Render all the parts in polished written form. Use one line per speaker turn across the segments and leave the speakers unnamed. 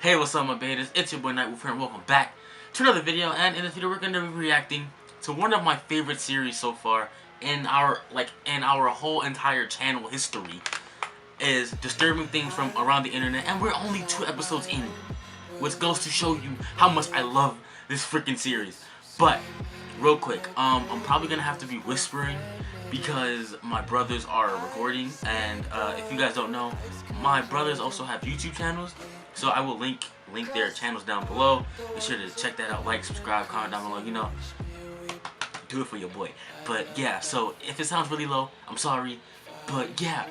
Hey, what's up, my betas? It's your boy Nightwolf here, and welcome back to another video. And in this video, we're gonna be reacting to one of my favorite series so far in our whole entire channel history. Is disturbing things from around the internet, and we're only 2 episodes in, which goes to show you how much I love this freaking series. But real quick, I'm probably gonna have to be whispering because my brothers are recording, and if you guys don't know, my brothers also have YouTube channels, so I will link their channels down below. Be sure to check that out, like, subscribe, comment down below, you know, do it for your boy. But yeah, so if it sounds really low, I'm sorry, but yeah,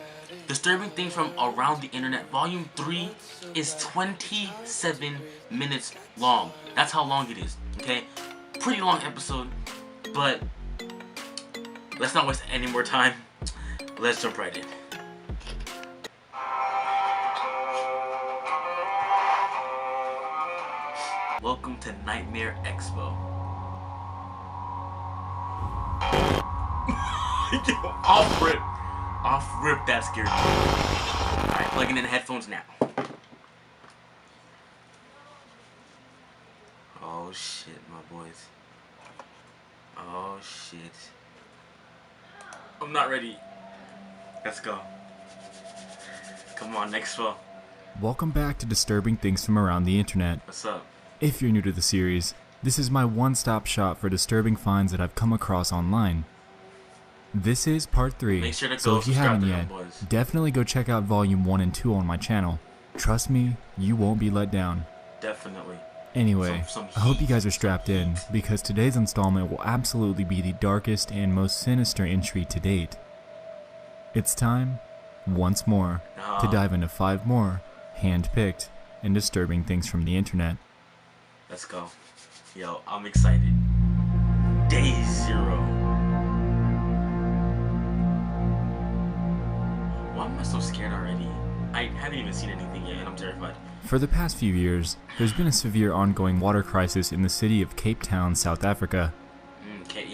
Disturbing Things from Around the Internet Volume 3 is 27 minutes long. That's how long it is, okay? Pretty long episode, but let's not waste any more time. Let's jump right in. Welcome to Nightmare Expo. Off rip, that scared me. Alright, plugging in the headphones now. Oh shit, my boys. Oh shit. I'm not ready. Let's go. Come on, Nexpo.
Welcome back to Disturbing Things from Around the Internet.
What's up?
If you're new to the series, this is my one-stop shop for disturbing finds that I've come across online. This is part 3,
Make sure to
so
go
if you haven't yet,
boys.
definitely go check out volume 1 and 2 on my channel. Trust me, you won't be let down.
Definitely.
Anyway, I hope you guys are strapped in, because today's installment will absolutely be the darkest and most sinister entry to date. It's time, once more, to dive into 5 more, hand-picked, and disturbing things from the internet.
Let's go. Yo, I'm excited. Day 0. Why am I so scared already? I haven't even seen anything yet, and I'm terrified.
For the past few years, there's been a severe ongoing water crisis in the city of Cape Town, South Africa.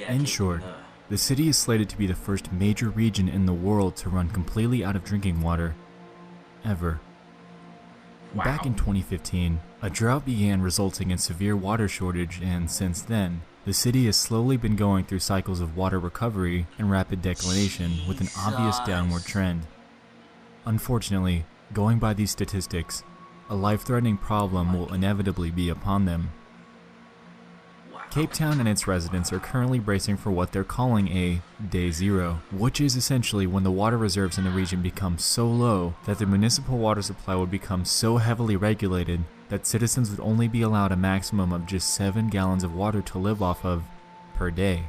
In short, the city is slated to be the first major region in the world to run completely out of drinking water. Ever.
Wow.
Back in 2015, a drought began, resulting in severe water shortage, and since then, the city has slowly been going through cycles of water recovery and rapid declination with an obvious downward trend. Unfortunately, going by these statistics, a life-threatening problem will inevitably be upon them. Cape Town and its residents are currently bracing for what they're calling a Day 0, which is essentially when the water reserves in the region become so low that the municipal water supply would become so heavily regulated that citizens would only be allowed a maximum of just 7 gallons of water to live off of per day.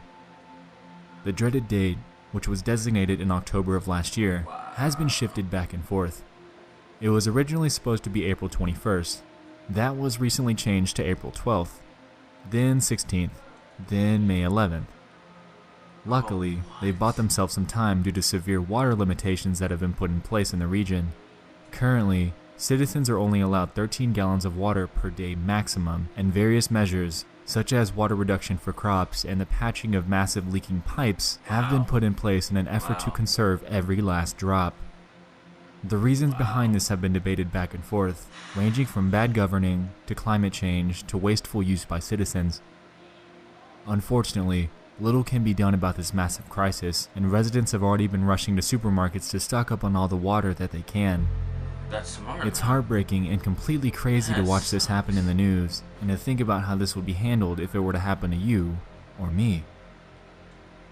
The dreaded date, which was designated in October of last year, has been shifted back and forth. It was originally supposed to be April 21st. That was recently changed to April 12th. Then 16th, then May 11th. Luckily, they've bought themselves some time due to severe water limitations that have been put in place in the region. Currently, citizens are only allowed 13 gallons of water per day maximum, and various measures, such as water reduction for crops and the patching of massive leaking pipes, have been put in place in an effort to conserve every last drop. The reasons behind this have been debated back and forth, ranging from bad governing, to climate change, to wasteful use by citizens. Unfortunately, little can be done about this massive crisis, and residents have already been rushing to supermarkets to stock up on all the water that they can.
That's smart.
It's heartbreaking and completely crazy to watch this happen in the news, and to think about how this would be handled if it were to happen to you, or me.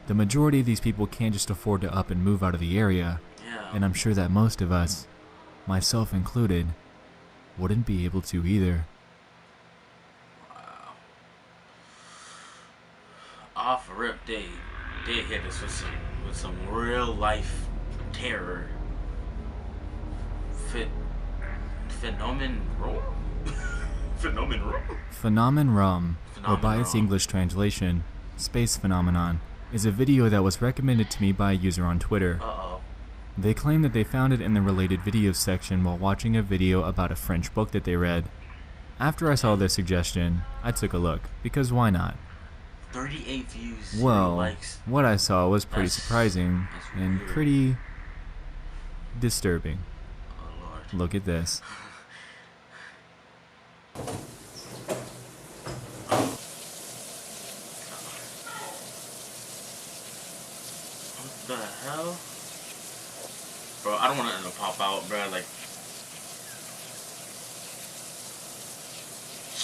The majority of these people can't just afford to up and move out of the area, and I'm sure that most of us, myself included, wouldn't be able to either.
Wow. Off rip, they hit us with some real life terror.
Phenomenon, or by its English translation, Space Phenomenon, is a video that was recommended to me by a user on Twitter. They claim that they found it in the related videos section while watching a video about a French book that they read. After I saw their suggestion, I took a look, because why not?
38 views.
Well,
likes.
What I saw was pretty surprising and pretty disturbing.
Oh Lord.
Look at this.
Bro, I don't want it to pop out, bro. Like,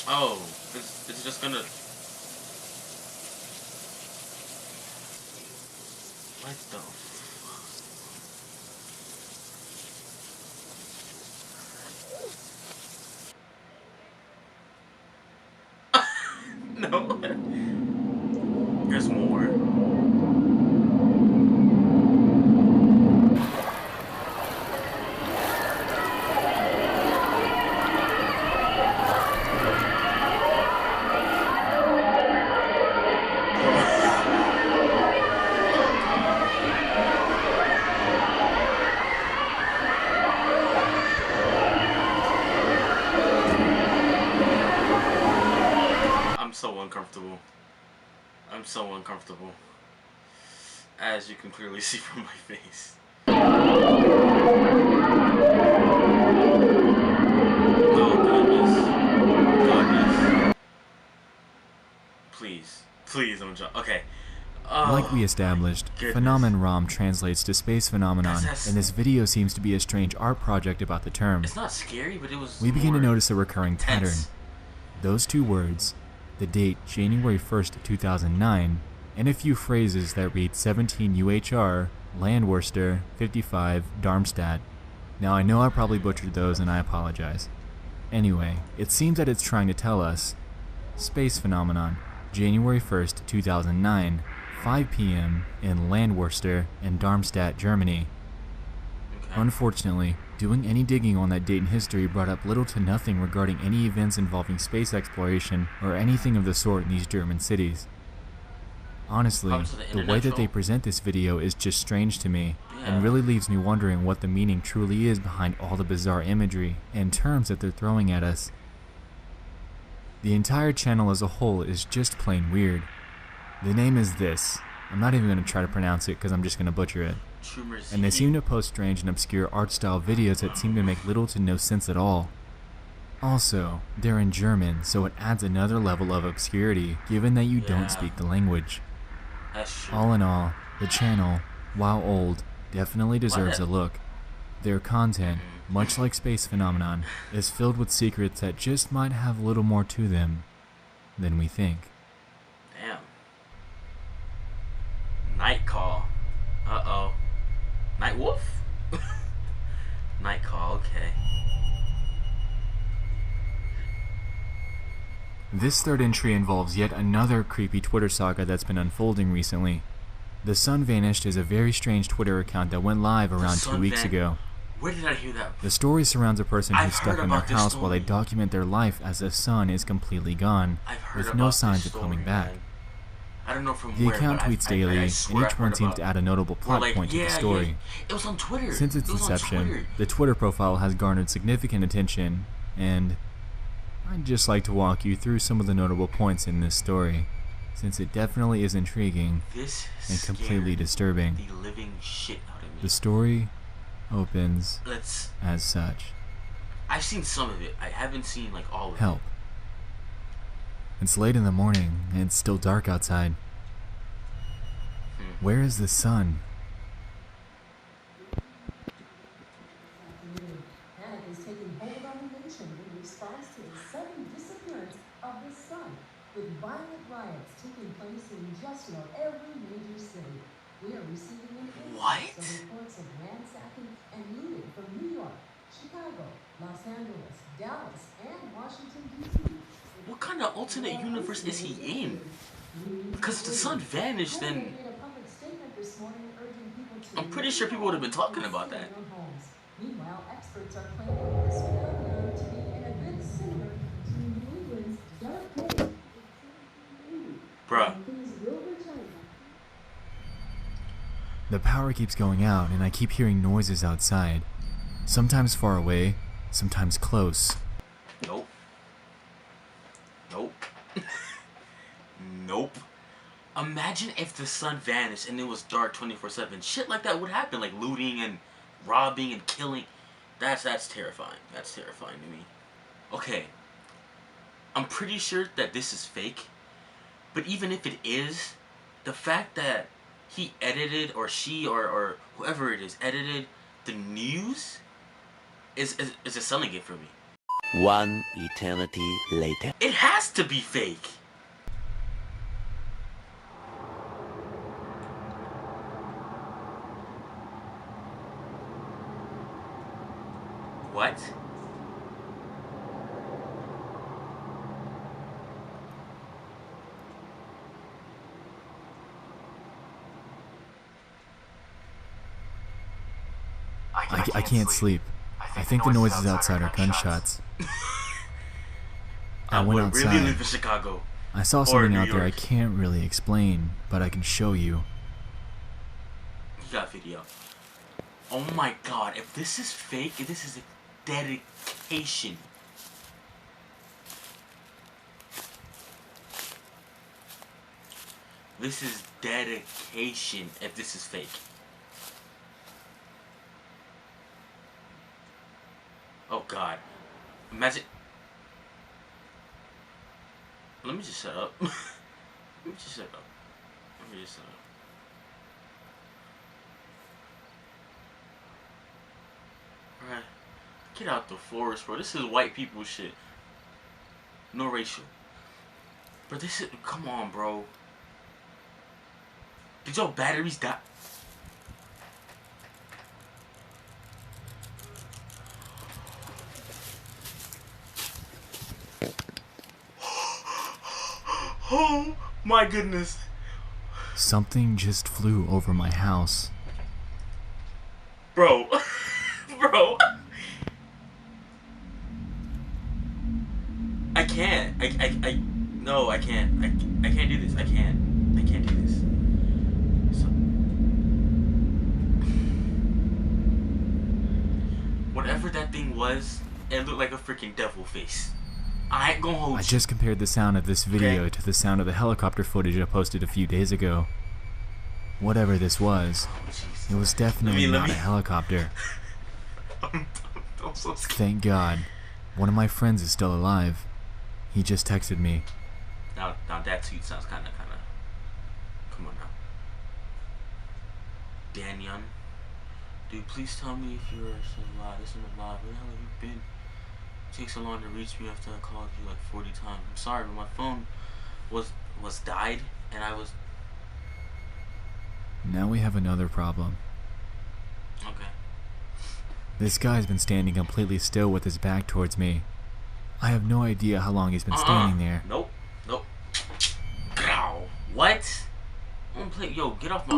oh, it's just gonna. What the fuck? No. There's more. I'm so uncomfortable. I'm so uncomfortable. As you can clearly see from my face. Oh goodness. Goodness. Please. Please, I'm joking. Okay.
Like we established, Phenomenon ROM translates to space phenomenon, and this video seems to be a strange art project about the term.
It's not scary, but it was.
We begin to notice a recurring
intense
pattern. Those two words, the date January 1st, 2009, and a few phrases that read 17 UHR, Landworcester, 55, Darmstadt. Now I know I probably butchered those and I apologize. Anyway, it seems that it's trying to tell us space phenomenon, January 1st, 2009, 5 p.m. in Landworcester and Darmstadt, Germany.
Okay.
Unfortunately, doing any digging on that date in history brought up little to nothing regarding any events involving space exploration or anything of the sort in these German cities. Honestly, the way that they present this video is just strange to me, and really leaves me wondering what the meaning truly is behind all the bizarre imagery and terms that they're throwing at us. The entire channel as a whole is just plain weird. The name is this. I'm not even going to try to pronounce it because I'm just going to butcher it. And they seem to post strange and obscure art style videos that seem to make little to no sense at all. Also, they're in German, so it adds another level of obscurity given that you don't speak the language.
That's true.
All in all, the channel, while old, definitely deserves a look. Their content, much like Space Phenomenon, is filled with secrets that just might have a little more to them than we think.
Damn. Night Call. Uh-oh. Night Wolf? Night Call, okay.
This third entry involves yet another creepy Twitter saga that's been unfolding recently. The Sun Vanished is a very strange Twitter account that went live around 2 weeks ago.
Where did I hear that?
The story surrounds a person who's stuck in their house while they document their life as the sun is completely gone, with no signs of coming back.
I don't know from
the
where,
account tweets daily, and each one seems to add a notable plot point to the story.
It was on Twitter.
Since its inception, the Twitter profile has garnered significant attention, and I'd just like to walk you through some of the notable points in this story, since it definitely is intriguing and completely disturbing.
The living shit out of me.
The story opens as such.
I've seen some of it. I haven't seen like all of it.
Help. It's late in the morning and it's still dark outside. Where is the sun?
Panic is taking hold on the nation in response to the sudden disappearance of the sun, with violent riots taking place in just about every major city. We are receiving an influx of reports of ransacking and looting from New York, Chicago, Los Angeles, Dallas, and Washington, D.C.
What kind of alternate universe is he in? Because if the sun vanished, then I'm pretty sure people would have been talking about that.
Meanwhile, experts are claiming this phenomenon to be an event similar to New England's Dark Day.
Bruh.
The power keeps going out and I keep hearing noises outside. Sometimes far away, sometimes close.
Nope. Nope. Nope. Imagine if the sun vanished and it was dark 24/7. Shit like that would happen, like looting and robbing and killing. That's terrifying. That's terrifying to me. Okay. I'm pretty sure that this is fake. But even if it is, the fact that he edited, or she, or whoever it is, edited The news is a selling it for me.
One eternity later.
It has to be fake. What?
I can't sleep. I think the noises outside are gunshots. I went
Really
outside.
live in Chicago.
I saw
Or
something
New
out there I
York.
can't really explain, but I can show you.
You got video. Oh my god, if this is fake, if this is a dedication. This is dedication if this is fake. Oh god. Imagine. Let me just shut up. Let me just shut up. Let me just shut up. Alright. Get out the forest, bro. This is white people shit. No racial. But this is. Come on, bro. Did your batteries die? Oh my goodness.
Something just flew over my house.
Bro. Bro. I can't. No, I can't. I can't do this. I can't do this. So, whatever that thing was, it looked like a freaking devil face. I ain't gonna hold
I
you.
just compared the sound of this video
Okay.
to the sound of the helicopter footage I posted a few days ago. Whatever this was,
Oh, jeez.
it was definitely
Let
not
me-
a helicopter.
I'm so scared.
Thank God. One of my friends is still alive. He just texted me.
Now that tweet sounds kind of. Come on now. Danyon, dude, please tell me if you're still alive. Listen, alive. Where the hell have you been? It takes so long to reach me after I called you like 40 times. I'm sorry, but my phone was died, and I was.
Now we have another problem.
Okay.
This guy's been standing completely still with his back towards me. I have no idea how long he's been standing there.
Nope. Ow. What? Don't play. Yo, get off my.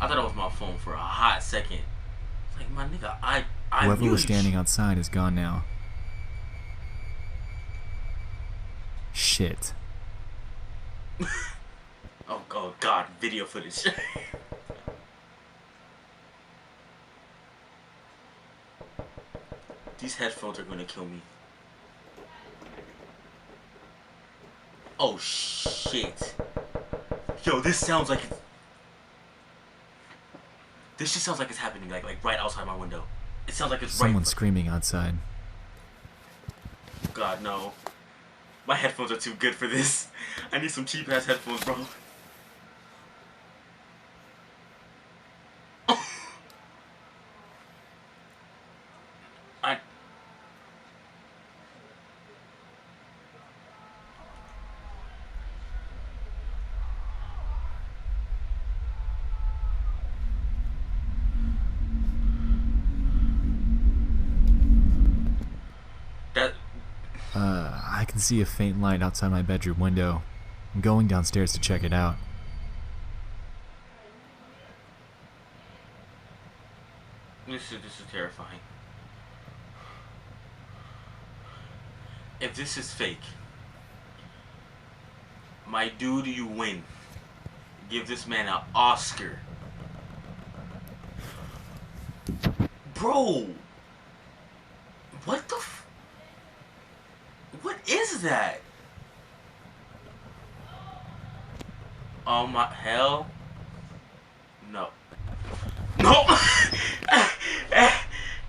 I thought it was my phone for a hot second. It's like, my nigga, I
Whoever
knew
was
you.
standing outside is gone now. Shit.
Oh god, video footage. These headphones are gonna kill me. Oh shit. Yo, this sounds like it's... This just sounds like it's happening like right outside my window. It sounds like it's
Someone's
right.
screaming outside.
God, no. My headphones are too good for this. I need some cheap ass headphones, bro. I... That...
I can see a faint light outside my bedroom window. I'm going downstairs to check it out.
This is terrifying. If this is fake, my dude, you win. Give this man an Oscar. Bro! What the f... What is that? Oh my... Hell? No. No!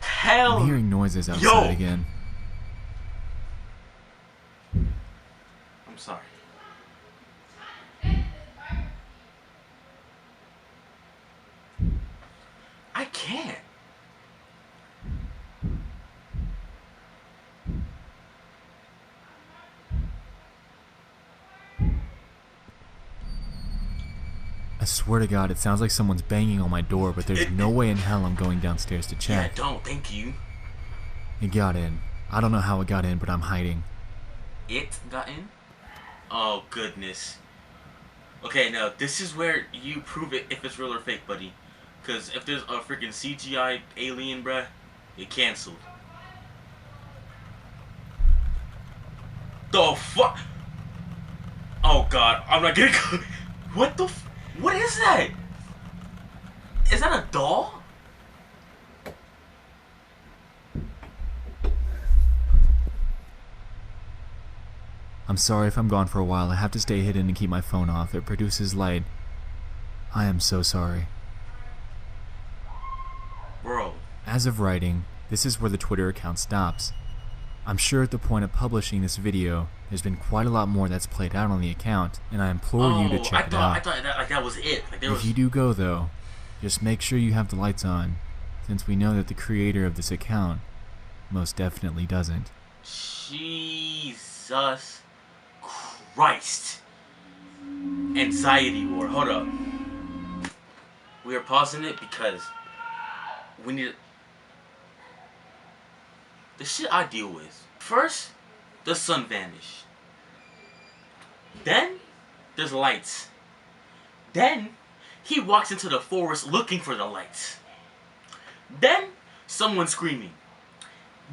Hell!
I'm hearing noises outside
Yo!
again.
I'm sorry. I
I swear to God, it sounds like someone's banging on my door, but there's no way in hell I'm going downstairs to check.
Yeah, don't. Thank you.
It got in. I don't know how it got in, but I'm hiding.
It got in? Oh, goodness. Okay, now, this is where you prove it if it's real or fake, buddy. Because if there's a freaking CGI alien, bruh, it canceled. The fuck? Oh, God. I'm not gonna go. What the f... What is that? Is that a doll?
I'm sorry if I'm gone for a while. I have to stay hidden and keep my phone off. It produces light. I am so sorry.
Bro.
As of writing, this is where the Twitter account stops. I'm sure at the point of publishing this video, there's been quite a lot more that's played out on the account, and I implore you to check it out.
I thought that was it. Like,
if you do go though, just make sure you have the lights on, since we know that the creator of this account most definitely doesn't.
Jesus Christ. Anxiety war. Hold up. We are pausing it because we need the shit I deal with. First, the sun vanished. Then, there's lights. Then, he walks into the forest looking for the lights. Then, someone screaming.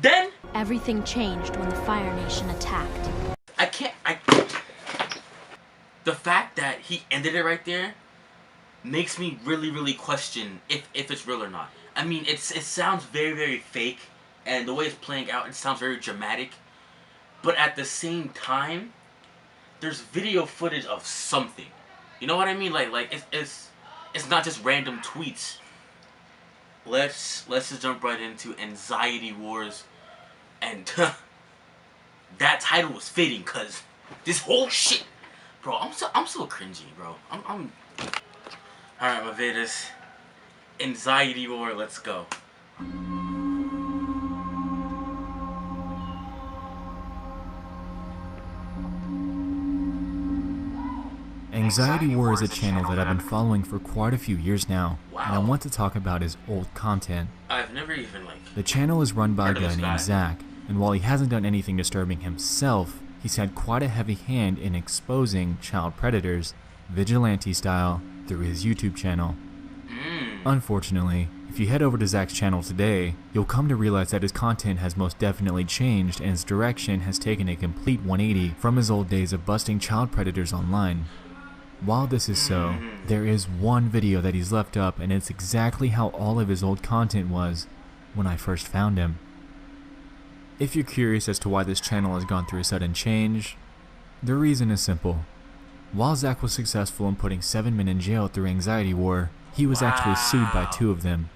Then,
everything changed when the Fire Nation attacked.
The fact that he ended it right there makes me really question if it's real or not. I mean, it sounds very fake, and the way it's playing out, it sounds very dramatic. But at the same time, there's video footage of something. You know what I mean? Like it's not just random tweets. Let's just jump right into Anxiety Wars, and that title was fitting because this whole shit, bro. I'm so cringy, bro. I'm. All right, my Vedas. Anxiety War. Let's go.
Anxiety War is a channel that I've been following for quite a few years now, and I want to talk about his old content.
I've never even
The channel is run by a guy named Zach, and while he hasn't done anything disturbing himself, he's had quite a heavy hand in exposing child predators, vigilante style, through his YouTube channel. Unfortunately, if you head over to Zach's channel today, you'll come to realize that his content has most definitely changed and his direction has taken a complete 180 from his old days of busting child predators online. While this is so, there is one video that he's left up, and it's exactly how all of his old content was when I first found him. If you're curious as to why this channel has gone through a sudden change, the reason is simple. While Zach was successful in putting 7 men in jail through Anxiety War, he was actually sued by 2 of them.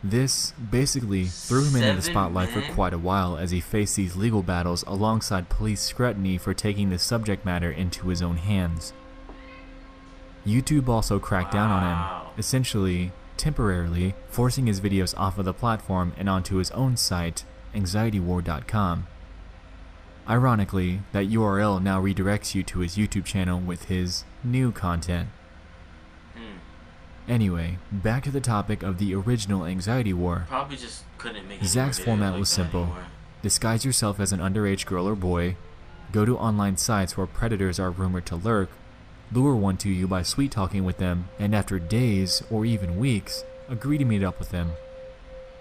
This basically threw him into the spotlight for quite a while as he faced these legal battles alongside police scrutiny for taking the subject matter into his own hands. YouTube also cracked down on him, essentially, temporarily, forcing his videos off of the platform and onto his own site, anxietywar.com. Ironically, that URL now redirects you to his YouTube channel with his new content. Anyway, back to the topic of the original Anxiety War.
Probably just couldn't make
Zach's format was simple. Disguise yourself as an underage girl or boy, go to online sites where predators are rumored to lurk, lure one to you by sweet-talking with them, and after days, or even weeks, agree to meet up with them.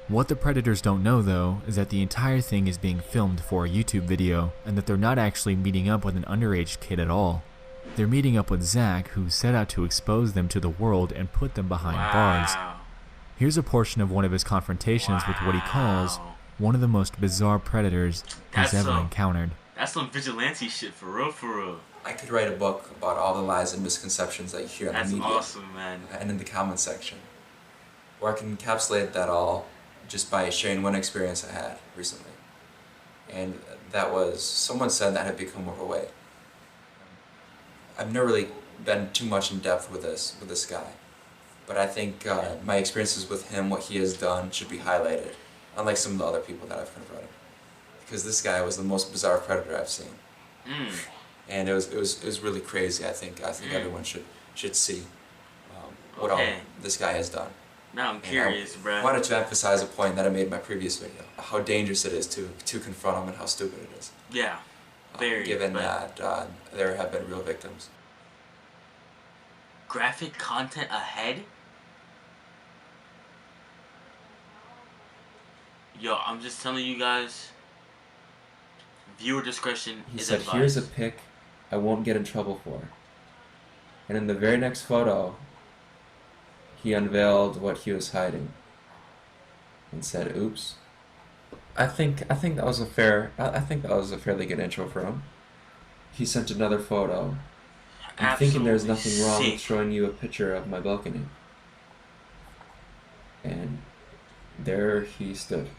What the predators don't know though, is that the entire thing is being filmed for a YouTube video, and that they're not actually meeting up with an underage kid at all. They're meeting up with Zach, who set out to expose them to the world and put them behind bars. Here's a portion of one of his confrontations with what he calls one of the most bizarre predators he's ever encountered.
That's some vigilante shit, for real.
I could write a book about all the lies and misconceptions that you hear in the media.
That's awesome, man.
And in the comment section. Or I can encapsulate that all just by sharing one experience I had recently. And that was, someone said that I had become overweight. I've never really been too much in depth with this guy. But I think my experiences with him, what he has done, should be highlighted. Unlike some of the other people that I've confronted. Because this guy was the most bizarre predator I've seen. And it was really crazy. I think everyone should see. what all this guy has done.
Now I'm curious, bro.
I wanted to emphasize a point that I made in my previous video, how dangerous it is to confront him and how stupid it is.
Yeah, very.
Given that there have been real victims.
Graphic content ahead? Yo, I'm just telling you guys, viewer discretion is advised.
He said, here's a pic I won't get in trouble for. And in the very next photo, he unveiled what he was hiding and said, oops. I think that was a fairly good intro for him. He sent another photo. I'm thinking there's nothing wrong with showing you a picture of my balcony. And there he stood.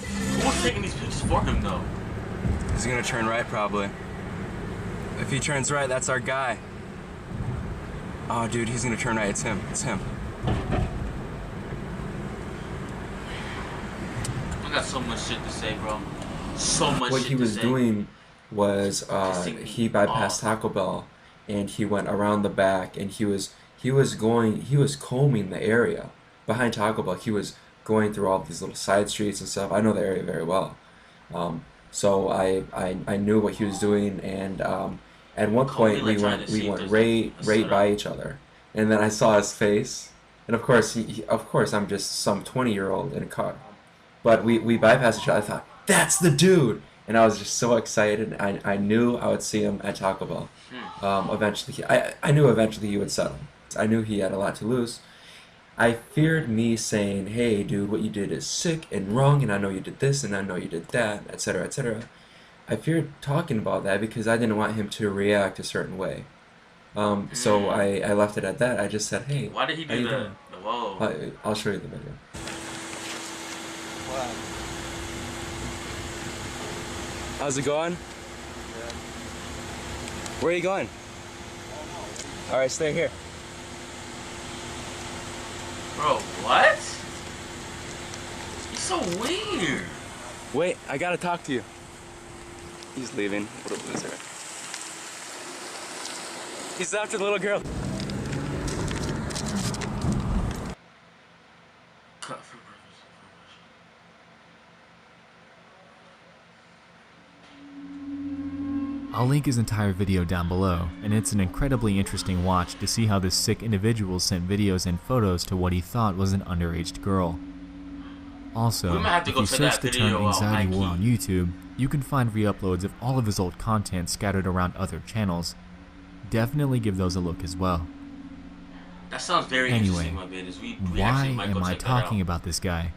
Who was taking these pictures for him, though?
He's gonna turn right, probably. If he turns right, that's our guy. Oh, dude, he's gonna turn right. It's him. It's him.
I got so much shit to say, bro. So much shit to say.
What he was doing was he bypassed Taco Bell and he went around the back and he was combing the area behind Taco Bell. He was going through all these little side streets and stuff. I know the area very well. So I knew what he was doing, and at one point we went right by each other, and then I saw his face, and of course I'm just some 20-year-old in a car, but we bypassed each other. I thought, that's the dude, and I was just so excited. I knew I would see him at Taco Bell. Eventually, I knew eventually he would settle. I knew he had a lot to lose. I feared me saying, hey dude, what you did is sick and wrong, and I know you did this and I know you did that, etc., etc. I feared talking about that because I didn't want him to react a certain way. So I left it at that. I just said, hey,
why did he do that? Whoa.
I'll show you the video.
Wow. How's it going?
Yeah.
Where are you going? Alright, stay here.
Bro, what? He's so weird.
Wait, I gotta talk to you. He's leaving. What a loser. He's after the little girl.
I'll link his entire video down below, and it's an incredibly interesting watch to see how this sick individual sent videos and photos to what he thought was an underage girl. Also, if you search the term anxiety war on YouTube, you can find re-uploads of all of his old content scattered around other channels. Definitely give those a look as well.
That sounds very interesting, my goodness.
Why am I talking about this guy?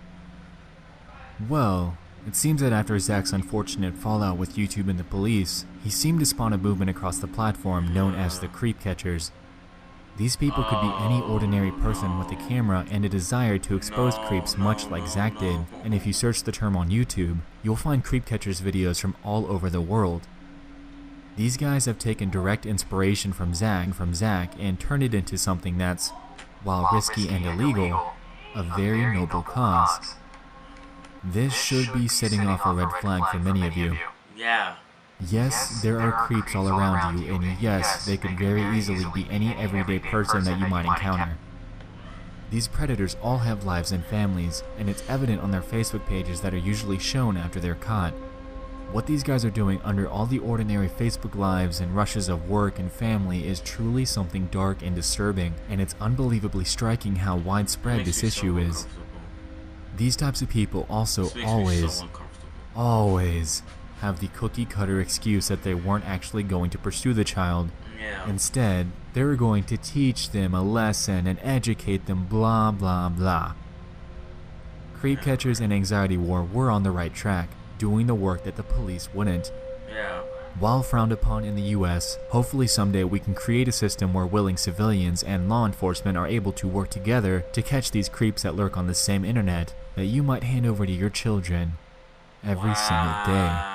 Well, it seems that after Zach's unfortunate fallout with YouTube and the police, he seemed to spawn a movement across the platform known as the creep catchers. These people could be any ordinary person with a camera and a desire to expose creeps much like Zach did, and if you search the term on YouTube, you'll find creep catchers videos from all over the world. These guys have taken direct inspiration from Zach and turned it into something that's, while risky and illegal, a very noble cause. This should be setting off a red flag for many of you.
Yeah.
Yes, there are creeps all around you, and yes, they could very easily be any everyday person that you might encounter. These predators all have lives and families, and it's evident on their Facebook pages that are usually shown after they're caught. What these guys are doing under all the ordinary Facebook lives and rushes of work and family is truly something dark and disturbing, and it's unbelievably striking how widespread this issue is. These types of people also always have the cookie cutter excuse that they weren't actually going to pursue the child.
Yeah.
Instead, they were going to teach them a lesson and educate them, blah blah blah. Creep catchers and anxiety war were on the right track, doing the work that the police wouldn't.
Yeah.
While frowned upon in the US, hopefully someday we can create a system where willing civilians and law enforcement are able to work together to catch these creeps that lurk on the same internet that you might hand over to your children every single day.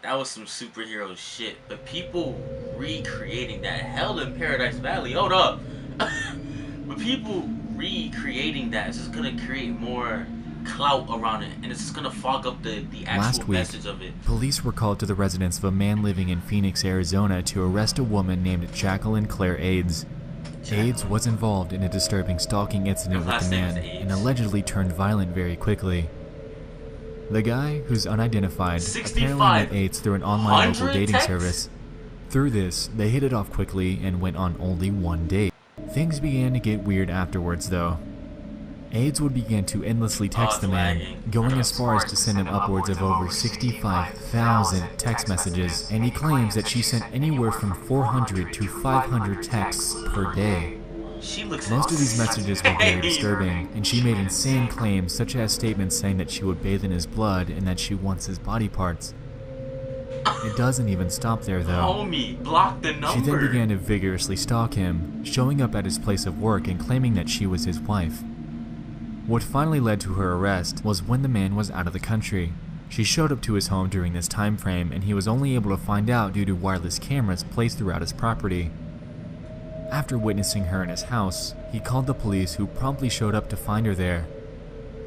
That was some superhero shit. But people recreating that. Hell in Paradise Valley. Hold up. But people recreating that is just gonna create more clout around it, and it's just gonna fog up the actual
Last week,
message of it.
police were called to the residence of a man living in Phoenix, Arizona to arrest a woman named Jacqueline Claire Aids. Aids was involved in a disturbing stalking incident with the man and allegedly turned violent very quickly. The guy, who's unidentified, apparently met Aids through an online local dating
texts?
service. Through this, they hit it off quickly and went on only one date. Things began to get weird afterwards though. Aids would begin to endlessly text the man, going as far as to send him upwards of over 65,000 text messages, and he claims that she sent anywhere from 400 to 500 texts per day. Most of these messages were very disturbing, and she made insane claims such as statements saying that she would bathe in his blood and that she wants his body parts. It doesn't even stop there though.
Homie, block the number.
She then began to vigorously stalk him, showing up at his place of work and claiming that she was his wife. What finally led to her arrest was when the man was out of the country. She showed up to his home during this time frame, and he was only able to find out due to wireless cameras placed throughout his property. After witnessing her in his house, he called the police, who promptly showed up to find her there.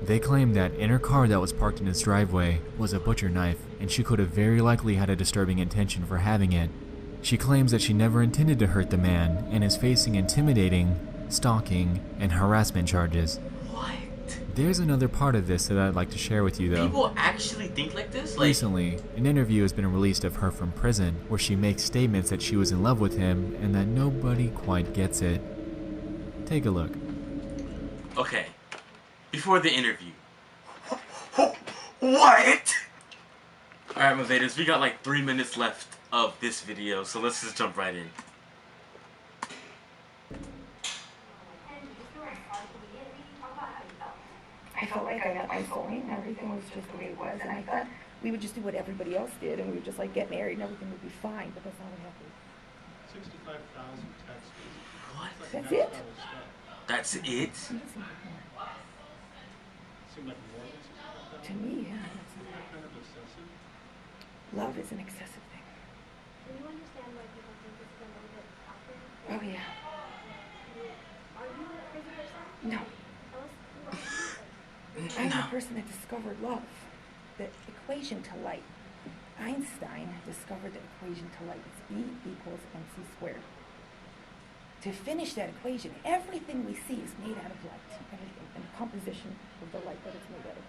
They claimed that in her car that was parked in his driveway was a butcher knife, and she could have very likely had a disturbing intention for having it. She claims that she never intended to hurt the man and is facing intimidating, stalking, and harassment charges. There's another part of this that I'd like to share with you though.
People actually think like this?
Recently, an interview has been released of her from prison where she makes statements that she was in love with him and that nobody quite gets it. Take a look.
Okay. Before the interview. What? Alright, Movadas, we got like 3 minutes left of this video, so let's just jump right in.
I felt like I got my soulmate and everything was just the way it was, and I thought we would just do what everybody else did and we would just like get married and everything would be fine, but that's not what happened.
65,000 texts.
What?
That's it?
That's it?
Seemed
like more than 65,000?
To me, yeah.
Isn't that kind of excessive?
Love is an excessive thing.
Do you understand why people think this is a little bit awkward?
Oh yeah.
Are you a crazy person?
No.
Tell us who are you?
I'm the person that discovered love, the equation to light. Einstein discovered the equation to light. It's E equals mc squared. To finish that equation, everything we see is made out of light. Everything, and the composition of the light that it's made out of.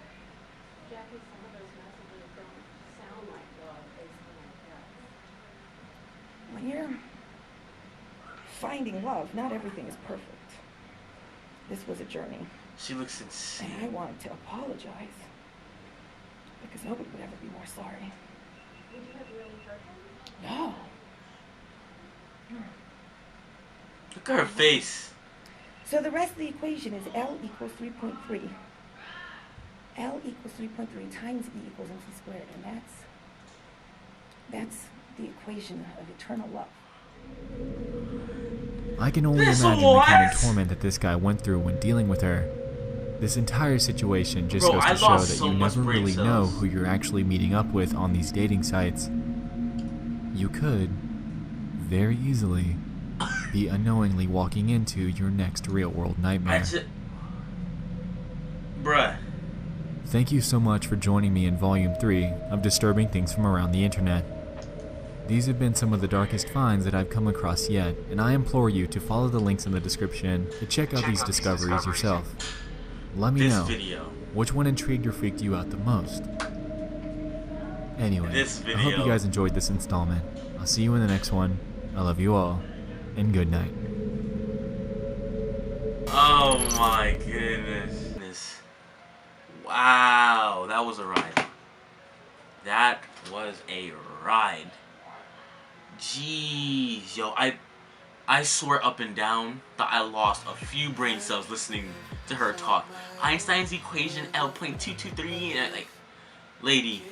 Jackie, some of those messages don't sound like love based on like that.
When you're finding love, not everything is perfect. This was a journey.
She looks
And
insane.
I wanted to apologize. Because nobody would ever be more sorry.
Would you have really hurt him?
No.
Look at her face.
So the rest of the equation is L equals 3.3. L equals 3.3 times E equals mc squared. And that's the equation of eternal love.
I can only
This
imagine the kind of
what?
torment that this guy went through when dealing with her. This entire situation just
Bro,
goes
I
to show
lost
that
so
you
much
never
brain
really know
cells.
who you're actually meeting up with on these dating sites. You could, very easily, be unknowingly walking into your next real-world nightmare.
Bruh.
Thank you so much for joining me in Volume 3 of Disturbing Things from Around the Internet. These have been some of the darkest finds that I've come across yet, and I implore you to follow the links in the description to check out these discoveries yourself. Let me know which one intrigued or freaked you out the most. Anyway, I hope you guys enjoyed this installment. I'll see you in the next one. I love you all, and good night.
Oh my goodness. Wow, that was a ride. That was a ride. Jeez, yo, I swear up and down that I lost a few brain cells listening to her talk. Einstein's equation L.223, and like, lady,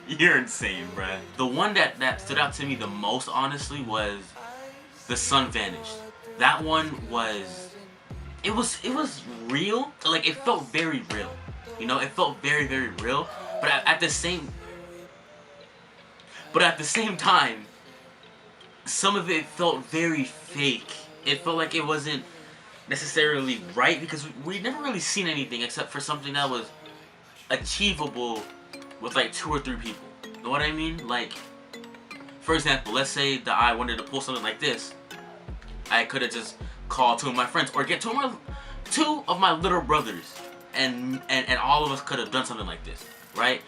you're insane, bruh. The one that stood out to me the most, honestly, was the sun vanished. That one was, it was real. Like, it felt very real. You know, it felt very, very real. But at the same time, some of it felt very fake. It felt like it wasn't necessarily right, because we never really seen anything except for something that was achievable with like 2 or 3 people. You know what I mean? Like, for example, let's say that I wanted to pull something like this. I could have just called 2 of my friends or get 2 of my little brothers, and all of us could have done something like this, right?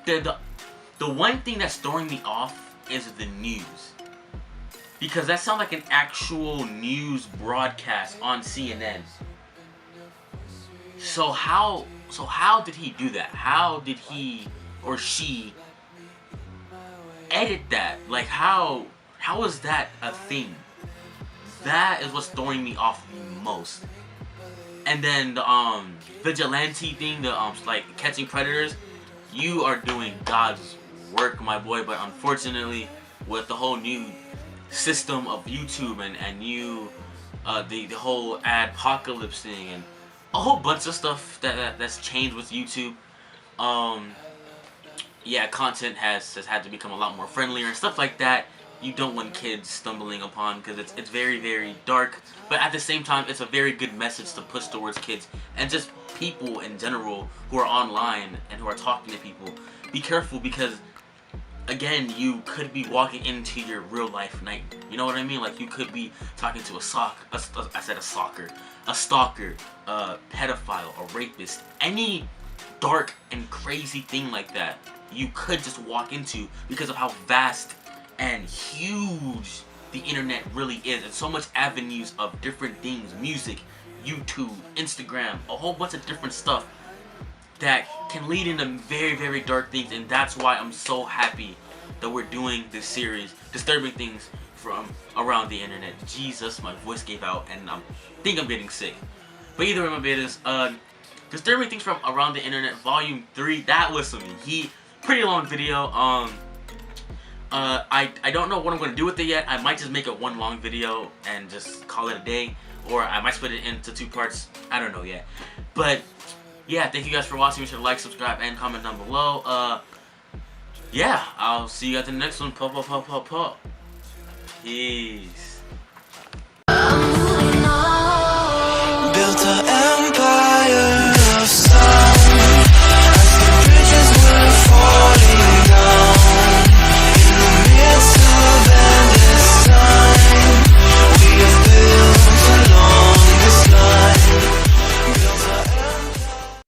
The one thing that's throwing me off is the news, because that sounds like an actual news broadcast on CNN. So how did he do that? How did he or she edit that? Like, how is that a thing? That is what's throwing me off the most. And then the vigilante thing, the like catching predators, you are doing God's work, my boy. But unfortunately, with the whole new system of YouTube and new the whole adpocalypse thing and a whole bunch of stuff that's changed with YouTube, yeah, content has had to become a lot more friendlier and stuff like that. You don't want kids stumbling upon, because it's very, very dark, but at the same time it's a very good message to push towards kids and just people in general who are online and who are talking to people. Be careful, because again, you could be walking into your real life night. You know what I mean? Like, you could be talking to a stalker, a pedophile, a rapist, any dark and crazy thing like that. You could just walk into, because of how vast and huge the internet really is, and so much avenues of different things, music, YouTube, Instagram, a whole bunch of different stuff that can lead into very, very dark things. And that's why I'm so happy that we're doing this series, Disturbing Things from Around the Internet. Jesus, my voice gave out and I think I'm getting sick. But either way, my betas, Disturbing Things from Around the Internet Volume 3, that was some pretty long video. I don't know what I'm going to do with it yet. I might just make it one long video and just call it a day, or I might split it into 2 parts. I don't know yet. But yeah, thank you guys for watching. Be sure to like, subscribe, and comment down below. Yeah, I'll see you guys in the next one. Peace.
Built an empire.